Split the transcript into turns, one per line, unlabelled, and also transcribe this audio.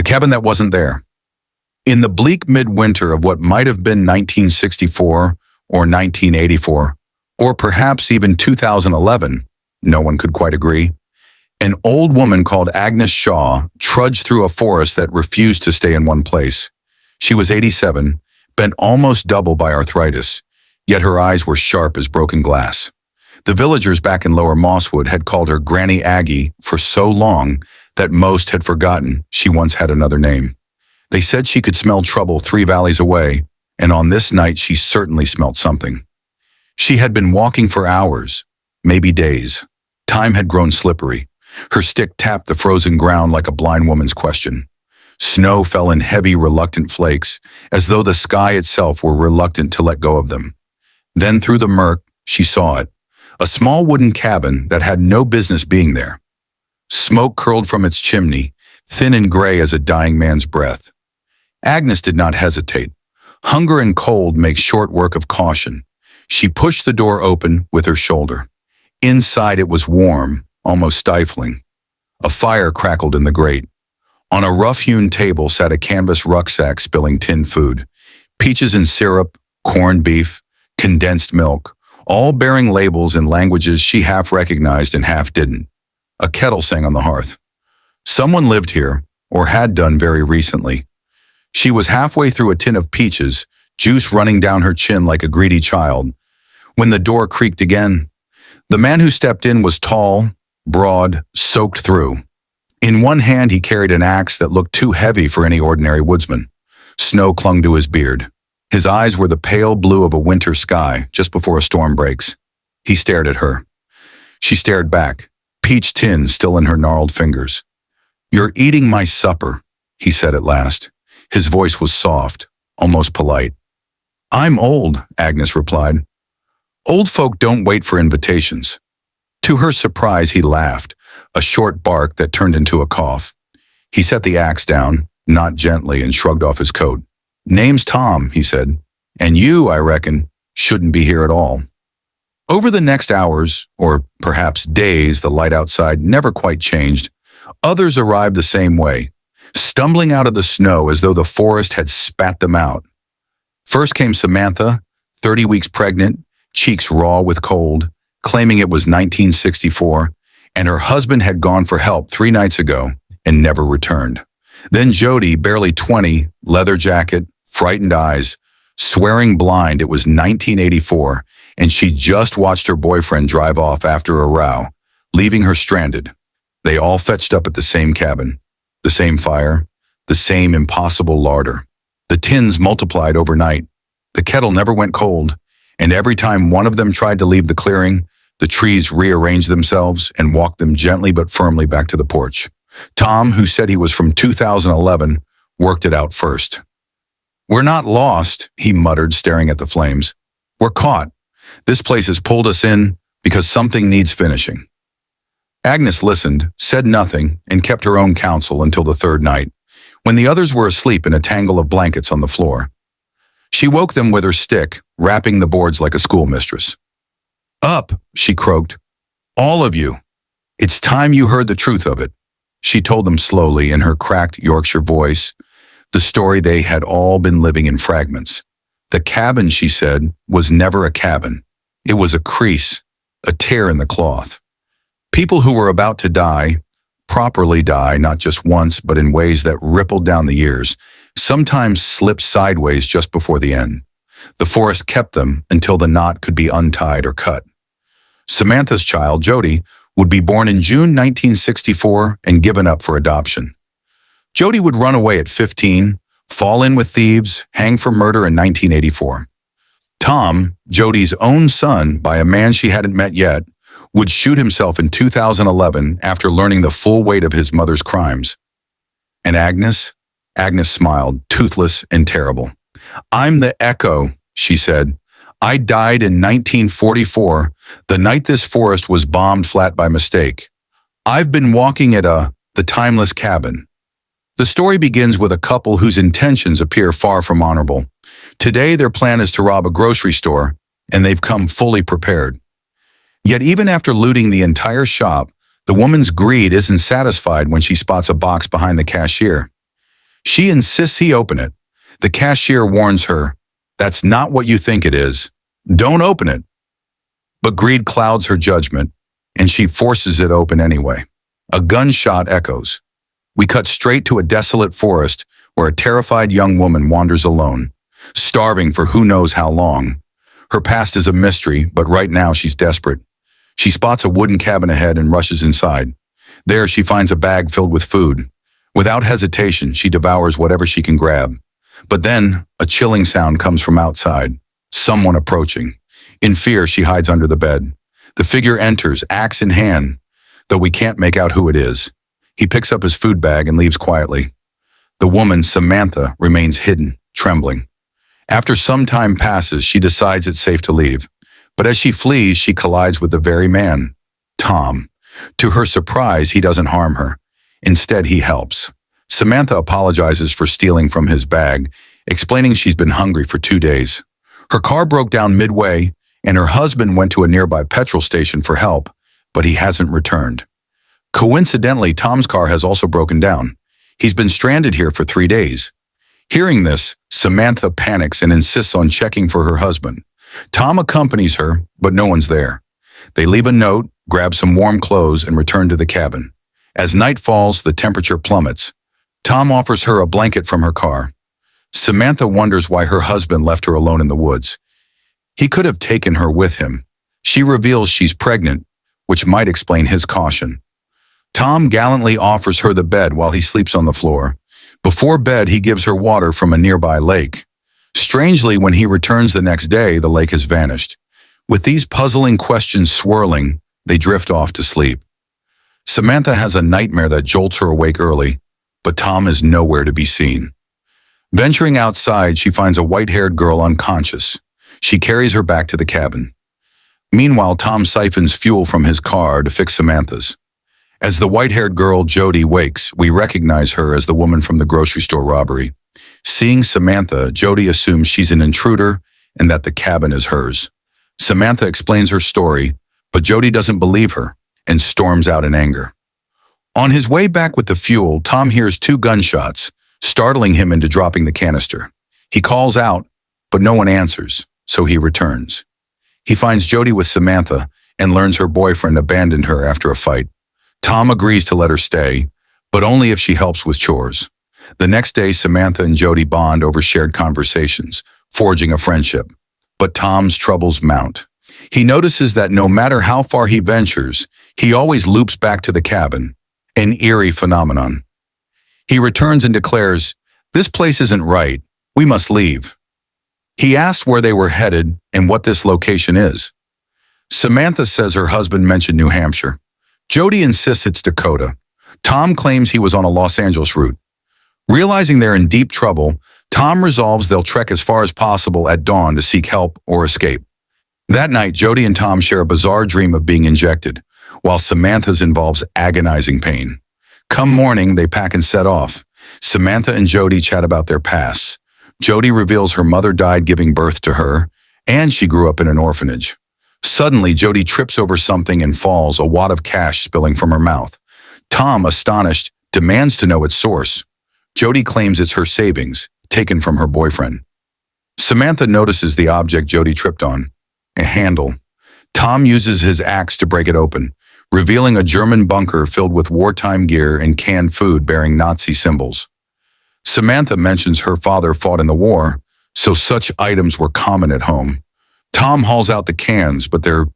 cabin that wasn't there. In the bleak midwinter of what might have been 1964 or 1984, or perhaps even 2011, no one could quite agree, an old woman called Agnes Shaw trudged through a forest that refused to stay in one place. She was 87, bent almost double by arthritis, yet her eyes were sharp as broken glass. The villagers back in Lower Mosswood had called her Granny Aggie for so long that most had forgotten she once had another name. They said she could smell trouble 3 valleys away, and on this night she certainly smelt something. She had been walking for hours, maybe days. Time had grown slippery. Her stick tapped the frozen ground like a blind woman's question. Snow fell in heavy, reluctant flakes, as though the sky itself were reluctant to let go of them. Then through the murk, she saw it, a small wooden cabin that had no business being there. Smoke curled from its chimney, thin and gray as a dying man's breath. Agnes did not hesitate. Hunger and cold make short work of caution. She pushed the door open with her shoulder. Inside it was warm, almost stifling. A fire crackled in the grate. On a rough-hewn table sat a canvas rucksack spilling tinned food. Peaches and syrup, corned beef, condensed milk, all bearing labels in languages she half recognized and half didn't. A kettle sang on the hearth. Someone lived here, or had done very recently. She was halfway through a tin of peaches, juice running down her chin like a greedy child, when the door creaked again. The man who stepped in was tall, broad, soaked through. In one hand he carried an axe that looked too heavy for any ordinary woodsman. Snow clung to his beard. His eyes were the pale blue of a winter sky just before a storm breaks. He stared at her. She stared back, peach tin still in her gnarled fingers. "You're eating my supper," he said at last. His voice was soft, almost polite. "I'm old," Agnes replied. "Old folk don't wait for invitations." To her surprise, he laughed, a short bark that turned into a cough. He set the axe down, not gently, and shrugged off his coat. "Name's Tom," he said, "and you, I reckon, shouldn't be here at all." Over the next hours, or perhaps days, the light outside never quite changed. Others arrived the same way, stumbling out of the snow as though the forest had spat them out. First came Samantha, 30 weeks pregnant, cheeks raw with cold, claiming it was 1964, and her husband had gone for help 3 nights ago and never returned. Then Jodi, barely 20, leather jacket, frightened eyes, swearing blind it was 1984, and she just watched her boyfriend drive off after a row, leaving her stranded. They all fetched up at the same cabin, the same fire, the same impossible larder. The tins multiplied overnight. The kettle never went cold, and every time one of them tried to leave the clearing, the trees rearranged themselves and walked them gently but firmly back to the porch. Tom, who said he was from 2011, worked it out first. "We're not lost," he muttered, staring at the flames. "We're caught. This place has pulled us in because something needs finishing." Agnes listened, said nothing, and kept her own counsel until the 3rd night, when the others were asleep in a tangle of blankets on the floor. She woke them with her stick, rapping the boards like a schoolmistress. "Up," she croaked. "All of you. It's time you heard the truth of it." She told them slowly in her cracked Yorkshire voice, the story they had all been living in fragments. The cabin, she said, was never a cabin. It was a crease, a tear in the cloth. People who were about to die, properly die, not just once, but in ways that rippled down the years, sometimes slipped sideways just before the end. The forest kept them until the knot could be untied or cut. Samantha's child, Jodi, would be born in June 1964 and given up for adoption. Jodi would run away at 15, fall in with thieves, hang for murder in 1984. Tom, Jodi's own son by a man she hadn't met yet, would shoot himself in 2011 after learning the full weight of his mother's crimes. And Agnes? Agnes smiled, toothless and terrible. "I'm the echo," she said. "I died in 1944, the night this forest was bombed flat by mistake. I've been walking at the timeless cabin." The story begins with a couple whose intentions appear far from honorable. Today their plan is to rob a grocery store, and they've come fully prepared. Yet even after looting the entire shop, the woman's greed isn't satisfied when she spots a box behind the cashier. She insists he open it. The cashier warns her, "That's not what you think it is. Don't open it." But greed clouds her judgment, and she forces it open anyway. A gunshot echoes. We cut straight to a desolate forest where a terrified young woman wanders alone, starving for who knows how long. Her past is a mystery, but right now she's desperate. She spots a wooden cabin ahead and rushes inside. There she finds a bag filled with food. Without hesitation, she devours whatever she can grab. But then, a chilling sound comes from outside. Someone approaching. In fear, she hides under the bed. The figure enters, axe in hand, though we can't make out who it is. He picks up his food bag and leaves quietly. The woman, Samantha, remains hidden, trembling. After some time passes, she decides it's safe to leave. But as she flees, she collides with the very man, Tom. To her surprise, he doesn't harm her. Instead, he helps. Samantha apologizes for stealing from his bag, explaining she's been hungry for 2 days. Her car broke down midway, and her husband went to a nearby petrol station for help, but he hasn't returned. Coincidentally, Tom's car has also broken down. He's been stranded here for 3 days. Hearing this, Samantha panics and insists on checking for her husband. Tom accompanies her, but no one's there. They leave a note, grab some warm clothes, and return to the cabin. As night falls, the temperature plummets. Tom offers her a blanket from her car. Samantha wonders why her husband left her alone in the woods. He could have taken her with him. She reveals she's pregnant, which might explain his caution. Tom gallantly offers her the bed while he sleeps on the floor. Before bed, he gives her water from a nearby lake. Strangely, when he returns the next day, the lake has vanished. With these puzzling questions swirling, they drift off to sleep. Samantha has a nightmare that jolts her awake early, but Tom is nowhere to be seen. Venturing outside, she finds a white-haired girl unconscious. She carries her back to the cabin. Meanwhile, Tom siphons fuel from his car to fix Samantha's. As the white-haired girl, Jodi, wakes, we recognize her as the woman from the grocery store robbery. Seeing Samantha, Jodi assumes she's an intruder and that the cabin is hers. Samantha explains her story, but Jodi doesn't believe her and storms out in anger. On his way back with the fuel, Tom hears 2 gunshots, startling him into dropping the canister. He calls out, but no one answers, so he returns. He finds Jodi with Samantha and learns her boyfriend abandoned her after a fight. Tom agrees to let her stay, but only if she helps with chores. The next day, Samantha and Jodi bond over shared conversations, forging a friendship. But Tom's troubles mount. He notices that no matter how far he ventures, he always loops back to the cabin, an eerie phenomenon. He returns and declares, "This place isn't right. We must leave." He asks where they were headed and what this location is. Samantha says her husband mentioned New Hampshire. Jodi insists it's Dakota. Tom claims he was on a Los Angeles route. Realizing they're in deep trouble, Tom resolves they'll trek as far as possible at dawn to seek help or escape. That night, Jodi and Tom share a bizarre dream of being injected, while Samantha's involves agonizing pain. Come morning, they pack and set off. Samantha and Jodi chat about their pasts. Jodi reveals her mother died giving birth to her, and she grew up in an orphanage. Suddenly, Jodi trips over something and falls, a wad of cash spilling from her mouth. Tom, astonished, demands to know its source. Jodi claims it's her savings, taken from her boyfriend. Samantha notices the object Jodi tripped on, a handle. Tom uses his axe to break it open, revealing a German bunker filled with wartime gear and canned food bearing Nazi symbols. Samantha mentions her father fought in the war, so such items were common at home. Tom hauls out the cans, but they're